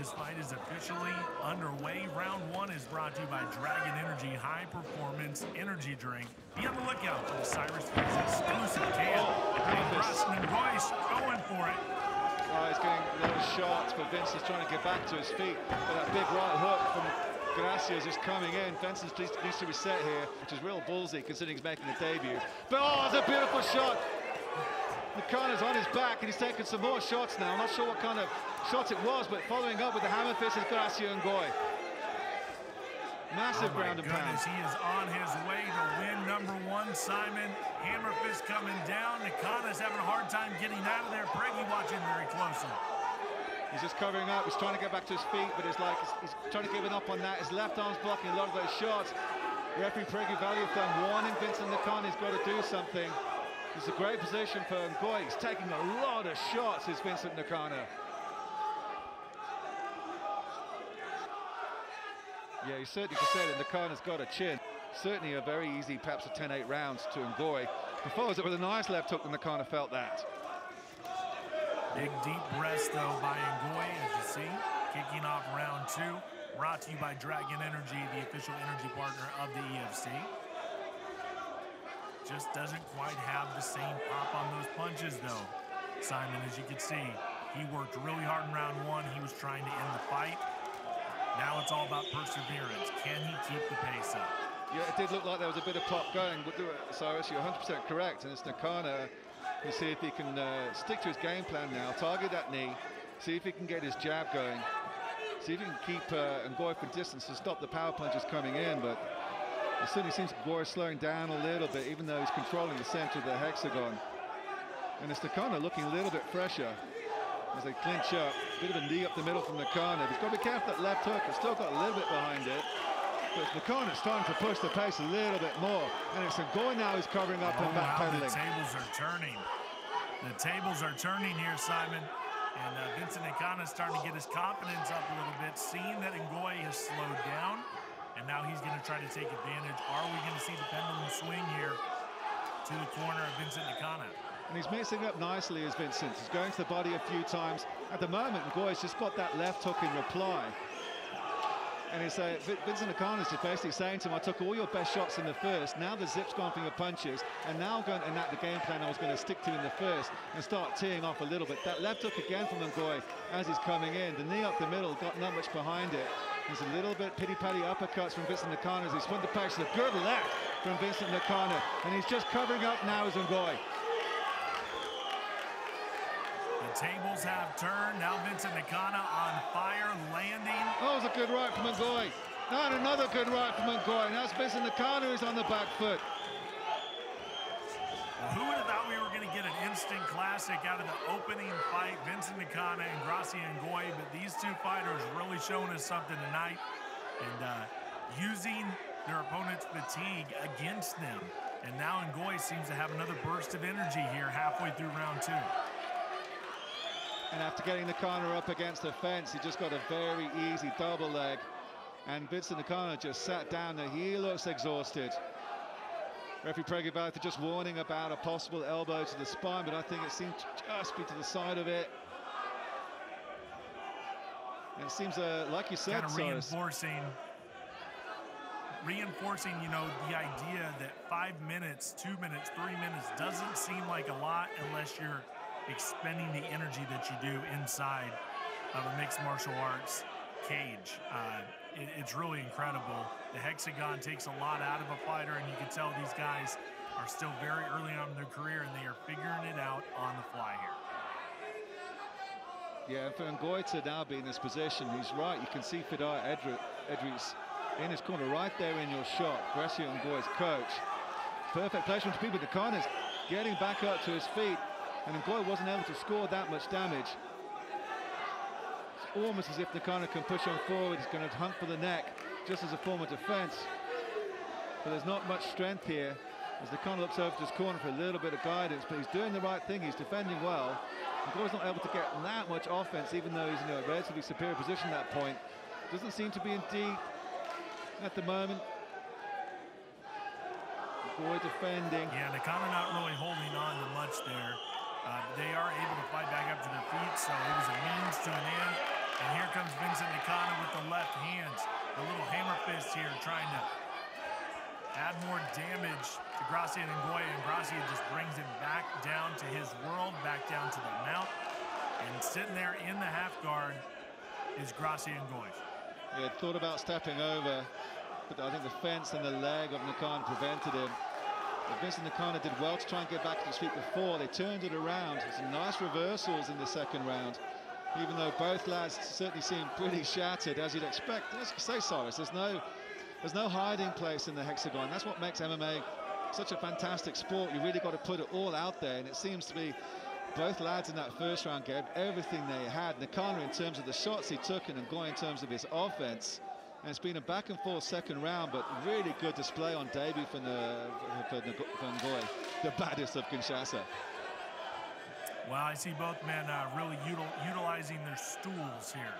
this fight is officially underway. Round one is brought to you by Dragon Energy High Performance Energy Drink. Be on the lookout for the Cyrus Foods exclusive can. And Ngoyi going for it. Oh, he's getting those shots, but Vincent's trying to get back to his feet. But that big right hook from Gracia is just coming in. Vincent needs to reset here, which is real ballsy considering he's making a debut. But oh, it's a beautiful shot. Nakana's on his back and he's taking some more shots now. I'm not sure what kind of shots it was, but following up with the hammer fist is Gracia Ngoyi. Massive ground and pound. He is on his way to win #1, Simon. Hammer fist coming down. Nakana's having a hard time getting out of there. Preggy watching very closely. He's just covering up. He's trying to get back to his feet, but it's like he's trying to give it up on that. His left arm's blocking a lot of those shots. Referee Preggy Value Thumb warning Vincent Nakana he's got to do something. It's a great position for Ngoyi. He's taking a lot of shots, is Vincent Nakana. Yeah, you certainly can say that Nakana's got a chin. Certainly a very easy, perhaps a 10-8 rounds to Ngoyi. He follows it with a nice left hook, and Nakana felt that. Big deep rest though by Ngoyi, as you see. Kicking off round two. Brought to you by Dragon Energy, the official energy partner of the EFC. Just doesn't quite have the same pop on those punches though. Simon, as you can see, he worked really hard in round one. He was trying to end the fight. Now it's all about perseverance. Can he keep the pace up? Yeah, it did look like there was a bit of pop going. Cyrus, you're 100% correct. And it's Nakana. We'll see if he can stick to his game plan now, target that knee, see if he can get his jab going, see if he can keep Ngoyi for distance to stop the power punches coming in, but it certainly seems Ngoyi slowing down a little bit, even though he's controlling the center of the hexagon. And it's Nakana looking a little bit fresher as they clinch up. A bit of a knee up the middle from Nakana. He's got to be careful that left hook, it's still got a little bit behind it. But Nakana's starting to push the pace a little bit more. And it's Ngoyi now who's covering up and backpedaling. The tables are turning. The tables are turning here, Simon. And Vincent Nakana is starting to get his confidence up a little bit, seeing that Ngoyi has slowed down. And now he's going to try to take advantage. Are we going to see the pendulum swing here to the corner of Vincent Nakana? And he's mixing up nicely as Vincent. He's going to the body a few times. At the moment, Ngoyi's just got that left hook in reply. And it's Vincent Nakana is just basically saying to him, I took all your best shots in the first, now the zip's gone for your punches, and now I'm going to enact the game plan I was going to stick to in the first and start teeing off a little bit. That left hook again from Ngoyi as he's coming in. The knee up the middle, got not much behind it. There's a little bit pity-patty uppercuts from Vincent Nakana as he's spun the pace. A good left from Vincent Nakana, and he's just covering up now as Ngoyi. The tables have turned. Now Vincent Nakana on fire, landing. Oh, it was a good right from Ngoyi. And another good right from Ngoyi. Now it's Vincent Nakana who's on the back foot. Well, who would have thought we were going to get an instant classic out of the opening fight, Vincent Nakana and Gracia Ngoyi, but these two fighters really showing us something tonight and using their opponent's fatigue against them. And now Ngoyi seems to have another burst of energy here halfway through round two. And after getting Nakana up against the fence, he just got a very easy double leg. And Vincent Nakana just sat down there. He looks exhausted. Referee Preggy Value just warning about a possible elbow to the spine, but I think it seemed to just be to the side of it. And it seems, like you said, kind of reinforcing, you know, the idea that 5 minutes, 2 minutes, 3 minutes doesn't seem like a lot unless you're expending the energy that you do inside of a mixed martial arts cage. It's really incredible. The hexagon takes a lot out of a fighter, and you can tell these guys are still very early on in their career, and they are figuring it out on the fly here. Yeah, and for Ngoyi to now be in this position, he's right. You can see Fidar Edris in his corner right there in your shot. Gracia Ngoyi's coach. Perfect placement to be, but Nakana's getting back up to his feet. And Ngoyi wasn't able to score that much damage. It's almost as if Nakana can push on forward. He's going to hunt for the neck, just as a form of defense. But there's not much strength here, as Nakana looks over to his corner for a little bit of guidance, but he's doing the right thing. He's defending well. Ngoyi's not able to get that much offense, even though he's in a relatively superior position at that point. Doesn't seem to be in deep at the moment. Ngoyi defending. Yeah, Nakana not really holding on to much there. They are able to fight back up to their feet, so it was a means to an end. And here comes Vincent Nakana with the left hands. The little hammer fist here trying to add more damage to Gracia and Ngoyi. And Gracia just brings him back down to his world, back down to the mount. And sitting there in the half guard is Gracia and Ngoyi. He had thought about stepping over, but I think the fence and the leg of Nakana prevented him. But Vincent Nakana did well to try and get back to his feet before. They turned it around. Some nice reversals in the second round, even though both lads certainly seemed pretty shattered, as you'd expect. As you say, Cyrus, there's no hiding place in the hexagon. That's what makes MMA such a fantastic sport. You really got to put it all out there, and it seems to be both lads in that first round gave everything they had. Nakana in terms of the shots he took, and Ngoyi in terms of his offense. And it's been a back and forth second round, but really good display on debut for Ngoyi, the baddest of Kinshasa. Well, I see both men really utilizing their stools here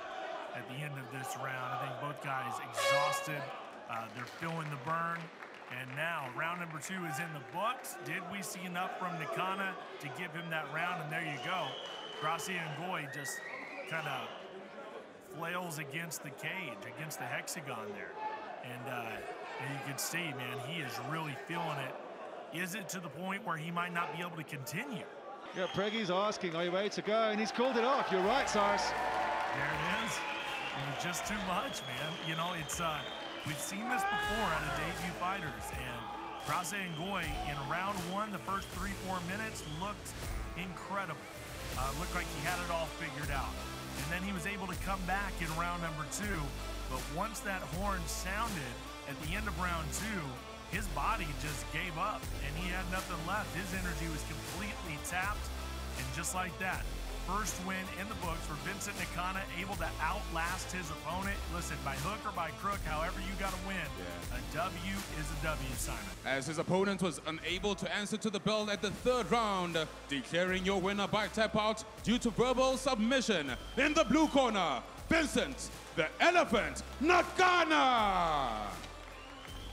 at the end of this round. I think both guys exhausted. They're feeling the burn. And now round number 2 is in the books. Did we see enough from Nakana to give him that round? And there you go. Gracia and Ngoyi just kind of flails against the cage, against the hexagon there. And you can see, man, he is really feeling it. Is it to the point where he might not be able to continue? Yeah, Preggy's asking, are you ready to go? And he's called it off. You're right, Cyrus. There it is. It was just too much, man. You know, it's we've seen this before out of debut fighters, and Gracia and Ngoyi in round 1, the first 3-4 minutes looked incredible. Looked like he had it all figured out. And then he was able to come back in round number 2, but once that horn sounded at the end of round 2, his body just gave up, and he had nothing left. His energy was completely tapped, and just like that, first win in the books for Vincent Nakana, able to outlast his opponent. Listen, by hook or by crook, however you got to win, a W is a W, Simon. As his opponent was unable to answer to the bell at the 3rd round, declaring your winner by tap out due to verbal submission. In the blue corner, Vincent the Elephant Nakana.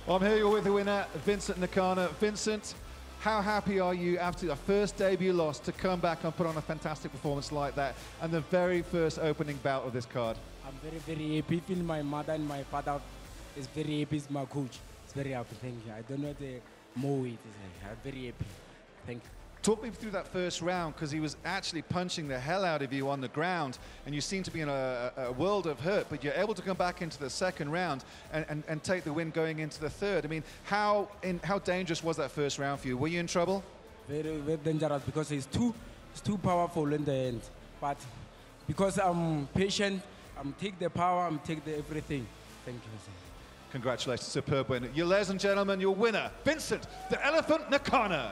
I'm here with the winner, Vincent Nakana. Vincent, how happy are you after the first debut loss to come back and put on a fantastic performance like that and the very first opening bout of this card? I'm very, very happy. Feel my mother and my father is very happy. He's my coach. It's very happy. Thank you. I don't know the more it is. I'm very happy. Thank you. Talk me through that first round, because he was actually punching the hell out of you on the ground, and you seem to be in a world of hurt, but you're able to come back into the second round and take the win going into the third. I mean, how dangerous was that first round for you? Were you in trouble? Very, very dangerous, because it's too powerful in the end. But because I'm patient, I'm take the power, I'm take the everything. Thank you. Congratulations, superb win. Ladies and gentlemen, your winner, Vincent the Elephant Nakana.